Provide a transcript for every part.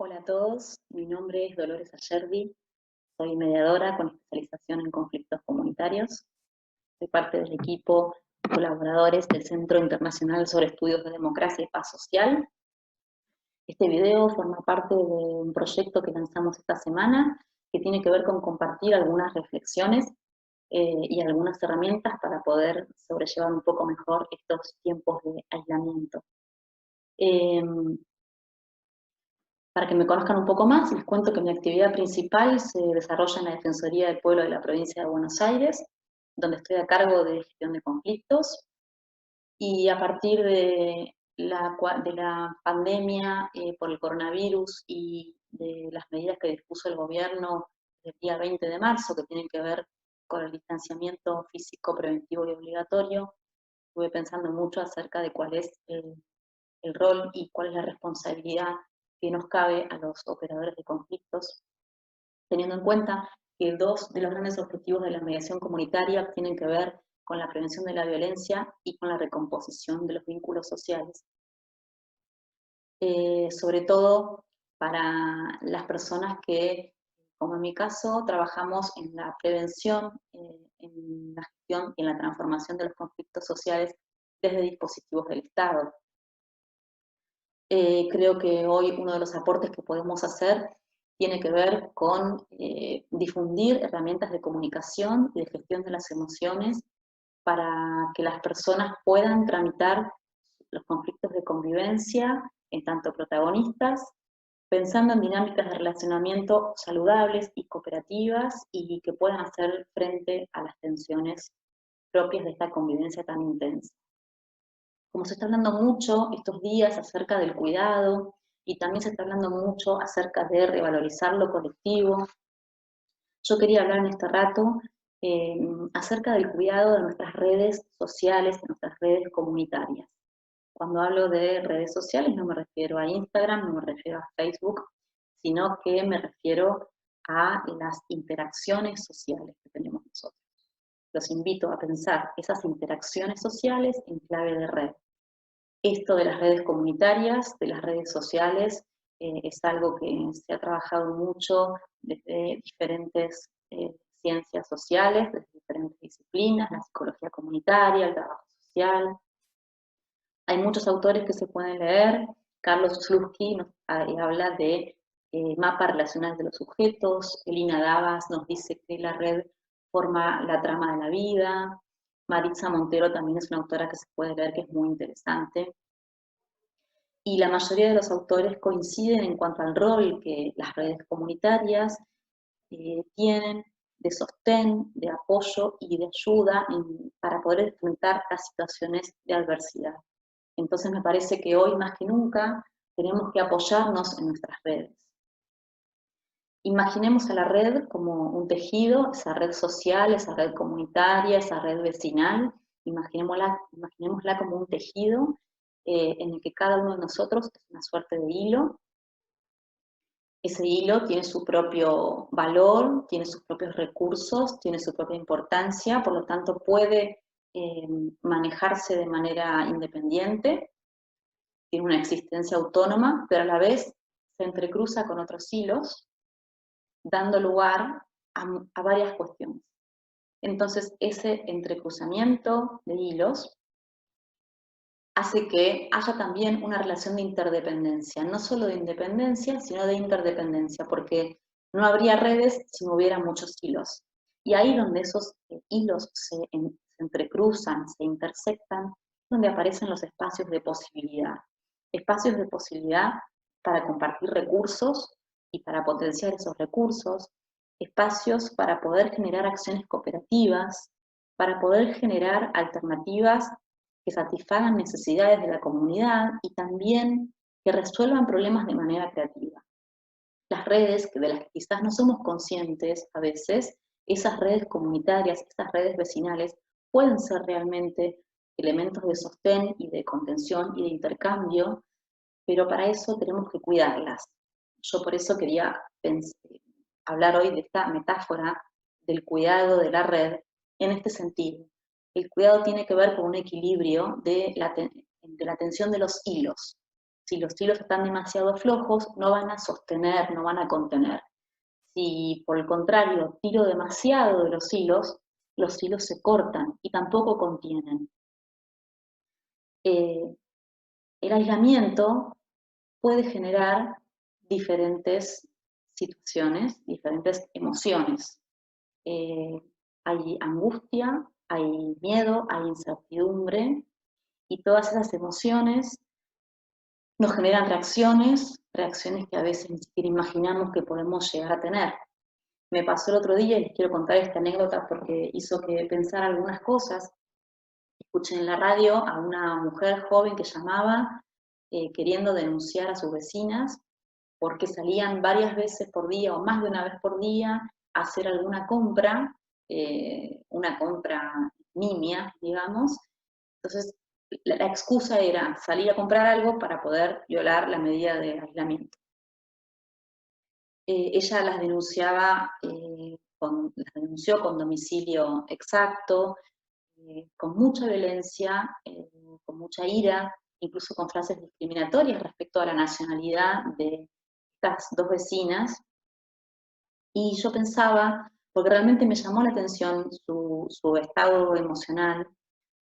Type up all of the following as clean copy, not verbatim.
Hola a todos, mi nombre es Dolores Ayerdi, soy mediadora con especialización en conflictos comunitarios. Soy parte del equipo de colaboradores del Centro Internacional sobre Estudios de Democracia y Paz Social. Este video forma parte de un proyecto que lanzamos esta semana que tiene que ver con compartir algunas reflexiones y algunas herramientas para poder sobrellevar un poco mejor estos tiempos de aislamiento. Para que me conozcan un poco más, les cuento que mi actividad principal se desarrolla en la Defensoría del Pueblo de la Provincia de Buenos Aires, donde estoy a cargo de gestión de conflictos, y a partir de la pandemia por el coronavirus y de las medidas que dispuso el gobierno el día 20 de marzo, que tienen que ver con el distanciamiento físico preventivo y obligatorio, estuve pensando mucho acerca de cuál es el rol y cuál es la responsabilidad que nos cabe a los operadores de conflictos, teniendo en cuenta que dos de los grandes objetivos de la mediación comunitaria tienen que ver con la prevención de la violencia y con la recomposición de los vínculos sociales. Sobre todo para las personas que, como en mi caso, trabajamos en la prevención, en la gestión y en la transformación de los conflictos sociales desde dispositivos del Estado. Creo que hoy uno de los aportes que podemos hacer tiene que ver con difundir herramientas de comunicación y de gestión de las emociones para que las personas puedan tramitar los conflictos de convivencia en tanto protagonistas, pensando en dinámicas de relacionamiento saludables y cooperativas y que puedan hacer frente a las tensiones propias de esta convivencia tan intensa. Como se está hablando mucho estos días acerca del cuidado y también se está hablando mucho acerca de revalorizar lo colectivo, yo quería hablar en este rato eh, acerca del cuidado de nuestras redes sociales, de nuestras redes comunitarias. Cuando hablo de redes sociales no me refiero a Instagram, no me refiero a Facebook, sino que me refiero a las interacciones sociales que tenemos nosotros. Los invito a pensar esas interacciones sociales en clave de red. Esto de las redes comunitarias, de las redes sociales, es algo que se ha trabajado mucho desde diferentes ciencias sociales, desde diferentes disciplinas, la psicología comunitaria, el trabajo social. Hay muchos autores que se pueden leer. Carlos Slutsky nos habla de mapas relacionales de los sujetos. Elina Davas nos dice que la red forma la trama de la vida. Maritza Montero también es una autora que se puede leer que es muy interesante. Y la mayoría de los autores coinciden en cuanto al rol que las redes comunitarias tienen de sostén, de apoyo y de ayuda para poder enfrentar las situaciones de adversidad. Entonces me parece que hoy más que nunca tenemos que apoyarnos en nuestras redes. Imaginemos a la red como un tejido, esa red social, esa red comunitaria, esa red vecinal, imaginémosla como un tejido en el que cada uno de nosotros es una suerte de hilo. Ese hilo tiene su propio valor, tiene sus propios recursos, tiene su propia importancia, por lo tanto puede manejarse de manera independiente, tiene una existencia autónoma, pero a la vez se entrecruza con otros hilos, dando lugar a varias cuestiones. Entonces, ese entrecruzamiento de hilos hace que haya también una relación de interdependencia, no solo de independencia, sino de interdependencia, porque no habría redes si no hubiera muchos hilos. Y ahí donde esos hilos se entrecruzan, se intersectan, donde aparecen los espacios de posibilidad. Espacios de posibilidad para compartir recursos y para potenciar esos recursos, espacios para poder generar acciones cooperativas, para poder generar alternativas que satisfagan necesidades de la comunidad y también que resuelvan problemas de manera creativa. Las redes, de las que quizás no somos conscientes a veces, esas redes comunitarias, esas redes vecinales, pueden ser realmente elementos de sostén y de contención y de intercambio, pero para eso tenemos que cuidarlas. Yo por eso quería hablar hoy de esta metáfora del cuidado de la red en este sentido. El cuidado tiene que ver con un equilibrio de la tensión de los hilos. Si los hilos están demasiado flojos, no van a sostener, no van a contener. Si por el contrario tiro demasiado de los hilos se cortan y tampoco contienen. El aislamiento puede generar diferentes situaciones, diferentes emociones. Hay angustia, hay miedo, hay incertidumbre, y todas esas emociones nos generan reacciones que a veces ni siquiera imaginamos que podemos llegar a tener. Me pasó el otro día, y les quiero contar esta anécdota porque hizo que pensar algunas cosas. Escuché en la radio a una mujer joven que llamaba queriendo denunciar a sus vecinas porque salían varias veces por día o más de una vez por día a hacer alguna compra, una compra nimia, digamos. Entonces, la excusa era salir a comprar algo para poder violar la medida de aislamiento. Ella las denunciaba, las denunció con domicilio exacto, con mucha violencia, con mucha ira, incluso con frases discriminatorias respecto a la nacionalidad de estas dos vecinas. Y yo pensaba, porque realmente me llamó la atención su estado emocional,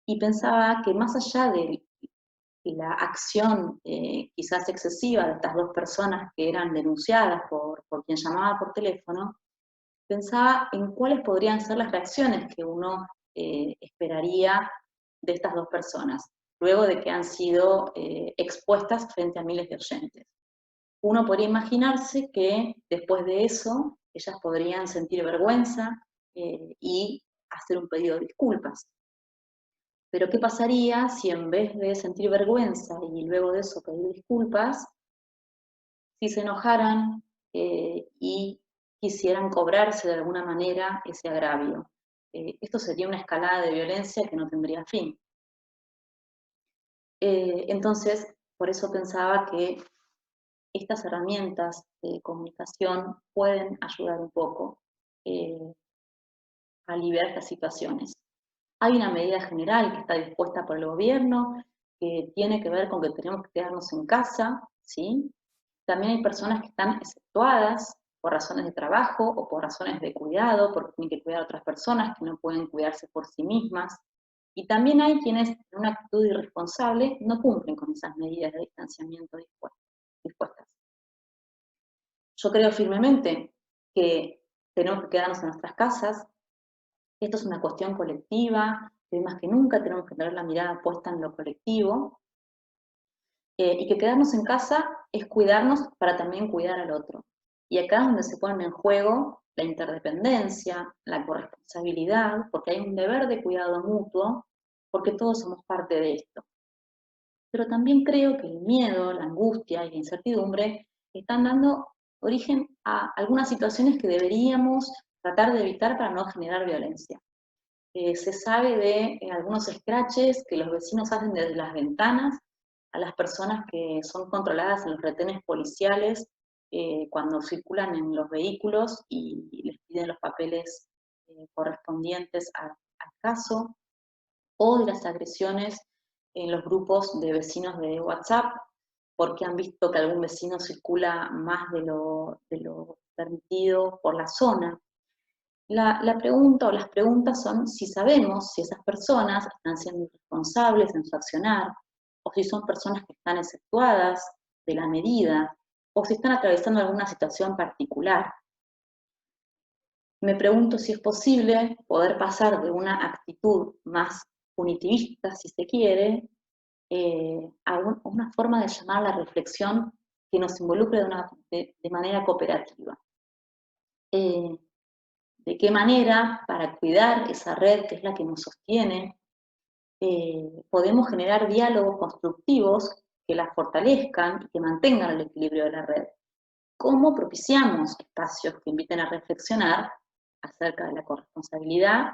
y pensaba que más allá de la acción quizás excesiva de estas dos personas que eran denunciadas por quien llamaba por teléfono, pensaba en cuáles podrían ser las reacciones que uno esperaría de estas dos personas, luego de que han sido expuestas frente a miles de oyentes. Uno podría imaginarse que después de eso ellas podrían sentir vergüenza y hacer un pedido de disculpas. Pero ¿qué pasaría si en vez de sentir vergüenza y luego de eso pedir disculpas, si se enojaran y quisieran cobrarse de alguna manera ese agravio? Esto sería una escalada de violencia que no tendría fin. Entonces, por eso pensaba que estas herramientas de comunicación pueden ayudar un poco a aliviar estas situaciones. Hay una medida general que está dispuesta por el gobierno que tiene que ver con que tenemos que quedarnos en casa, ¿sí? También hay personas que están exceptuadas por razones de trabajo o por razones de cuidado, porque tienen que cuidar a otras personas que no pueden cuidarse por sí mismas. Y también hay quienes, en una actitud irresponsable, no cumplen con esas medidas de distanciamiento dispuestas. Yo creo firmemente que tenemos que quedarnos en nuestras casas. Esto es una cuestión colectiva, que más que nunca tenemos que tener la mirada puesta en lo colectivo, y que quedarnos en casa es cuidarnos para también cuidar al otro. Y acá es donde se pone en juego la interdependencia, la corresponsabilidad, porque hay un deber de cuidado mutuo, porque todos somos parte de esto. Pero también creo que el miedo, la angustia y la incertidumbre están dando origen a algunas situaciones que deberíamos tratar de evitar para no generar violencia. Se sabe de algunos scratches que los vecinos hacen desde las ventanas a las personas que son controladas en los retenes policiales cuando circulan en los vehículos y les piden los papeles correspondientes al caso, o de las agresiones en los grupos de vecinos de WhatsApp, porque han visto que algún vecino circula más de lo permitido por la zona. La pregunta o las preguntas son si sabemos si esas personas están siendo irresponsables en su accionar, o si son personas que están exceptuadas de la medida, o si están atravesando alguna situación particular. Me pregunto si es posible poder pasar de una actitud más punitivista, si se quiere, a una forma de llamar a la reflexión que nos involucre de manera cooperativa. ¿De qué manera, para cuidar esa red que es la que nos sostiene, podemos generar diálogos constructivos que la fortalezcan y que mantengan el equilibrio de la red? ¿Cómo propiciamos espacios que inviten a reflexionar acerca de la corresponsabilidad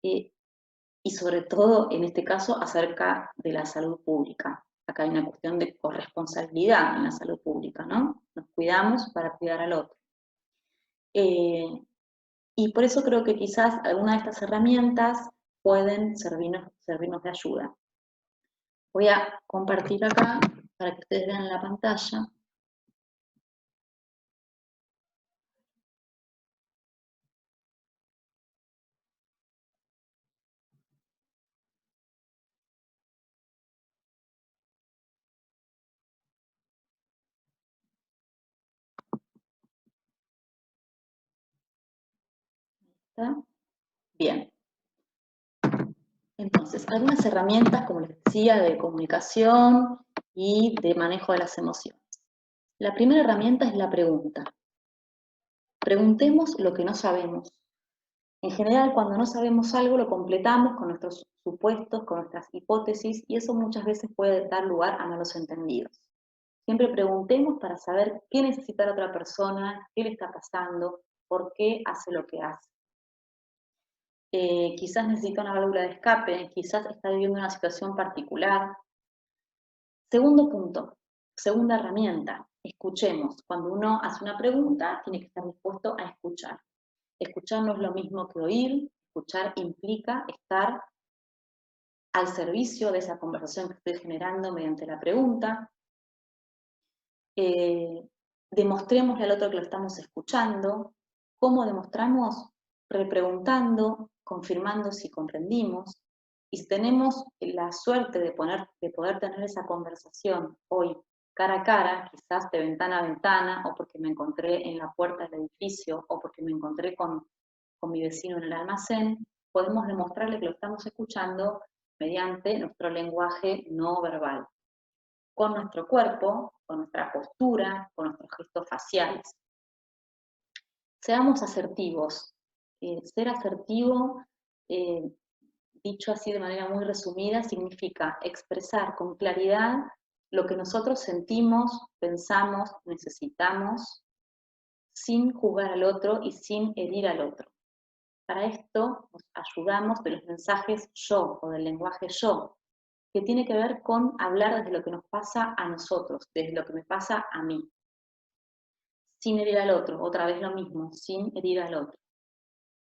y sobre todo, en este caso, acerca de la salud pública? Acá hay una cuestión de corresponsabilidad en la salud pública, ¿no? Nos cuidamos para cuidar al otro. Y por eso creo que quizás algunas de estas herramientas pueden servirnos de ayuda. Voy a compartir acá para que ustedes vean la pantalla. ¿Está? Bien. Entonces, algunas herramientas, como les decía, de comunicación y de manejo de las emociones. La primera herramienta es la pregunta. Preguntemos lo que no sabemos. En general, cuando no sabemos algo, lo completamos con nuestros supuestos, con nuestras hipótesis, y eso muchas veces puede dar lugar a malos entendidos. Siempre preguntemos para saber qué necesita la otra persona, qué le está pasando, por qué hace lo que hace. Quizás necesita una válvula de escape, quizás está viviendo una situación particular. Segundo punto, segunda herramienta, escuchemos. Cuando uno hace una pregunta, tiene que estar dispuesto a escuchar. Escuchar no es lo mismo que oír, escuchar implica estar al servicio de esa conversación que estoy generando mediante la pregunta. Demostrémosle al otro que lo estamos escuchando. ¿Cómo demostramos? Repreguntando, confirmando si comprendimos. Y si tenemos la suerte de poder tener esa conversación hoy cara a cara, quizás de ventana a ventana, o porque me encontré en la puerta del edificio, o porque me encontré con mi vecino en el almacén, podemos demostrarle que lo estamos escuchando mediante nuestro lenguaje no verbal, con nuestro cuerpo, con nuestra postura, con nuestros gestos faciales. Seamos asertivos. Ser asertivo, dicho así de manera muy resumida, significa expresar con claridad lo que nosotros sentimos, pensamos, necesitamos, sin juzgar al otro y sin herir al otro. Para esto nos ayudamos de los mensajes yo o del lenguaje yo, que tiene que ver con hablar desde lo que nos pasa a nosotros, desde lo que me pasa a mí, sin herir al otro, otra vez lo mismo, sin herir al otro.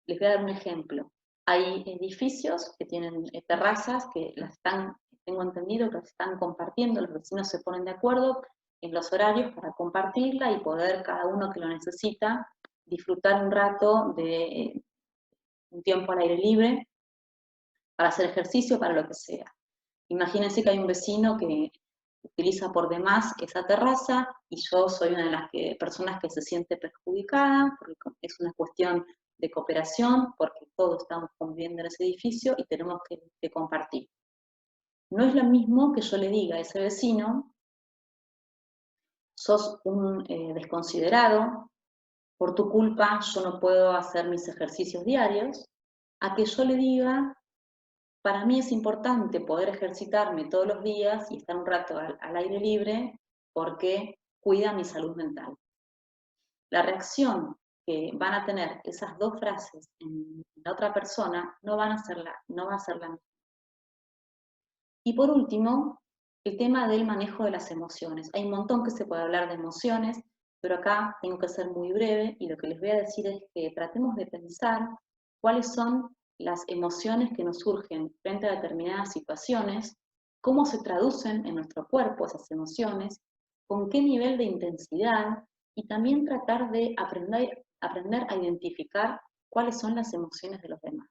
Les voy a dar un ejemplo. Hay edificios que tienen terrazas que las están, tengo entendido que las están compartiendo, los vecinos se ponen de acuerdo en los horarios para compartirla y poder cada uno que lo necesita disfrutar un rato de un tiempo al aire libre para hacer ejercicio, para lo que sea. Imagínense que hay un vecino que utiliza por demás esa terraza y yo soy una de las personas que se siente perjudicada, porque es una cuestión de cooperación, porque todos estamos conviviendo en ese edificio y tenemos que compartir. No es lo mismo que yo le diga a ese vecino, sos un desconsiderado, por tu culpa yo no puedo hacer mis ejercicios diarios, a que yo le diga, para mí es importante poder ejercitarme todos los días y estar un rato al aire libre porque cuida mi salud mental. La reacción que van a tener esas dos frases en la otra persona no va a ser la misma. Y por último, el tema del manejo de las emociones. Hay un montón que se puede hablar de emociones, pero acá tengo que ser muy breve y lo que les voy a decir es que tratemos de pensar cuáles son las emociones que nos surgen frente a determinadas situaciones, cómo se traducen en nuestro cuerpo esas emociones, con qué nivel de intensidad y también tratar de aprender a identificar cuáles son las emociones de los demás.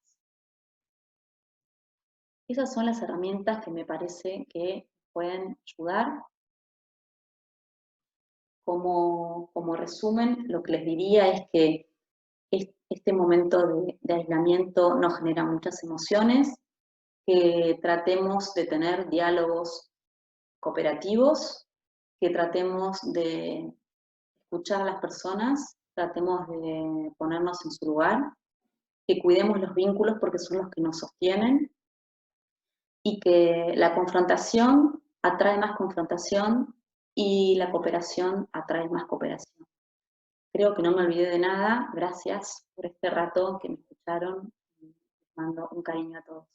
Esas son las herramientas que me parece que pueden ayudar. Como resumen, lo que les diría es que este momento de aislamiento nos genera muchas emociones, que tratemos de tener diálogos cooperativos, que tratemos de escuchar a las personas, tratemos de ponernos en su lugar, que cuidemos los vínculos porque son los que nos sostienen, y que la confrontación atrae más confrontación y la cooperación atrae más cooperación. Creo que no me olvidé de nada. Gracias por este rato que me escucharon. Les mando un cariño a todos.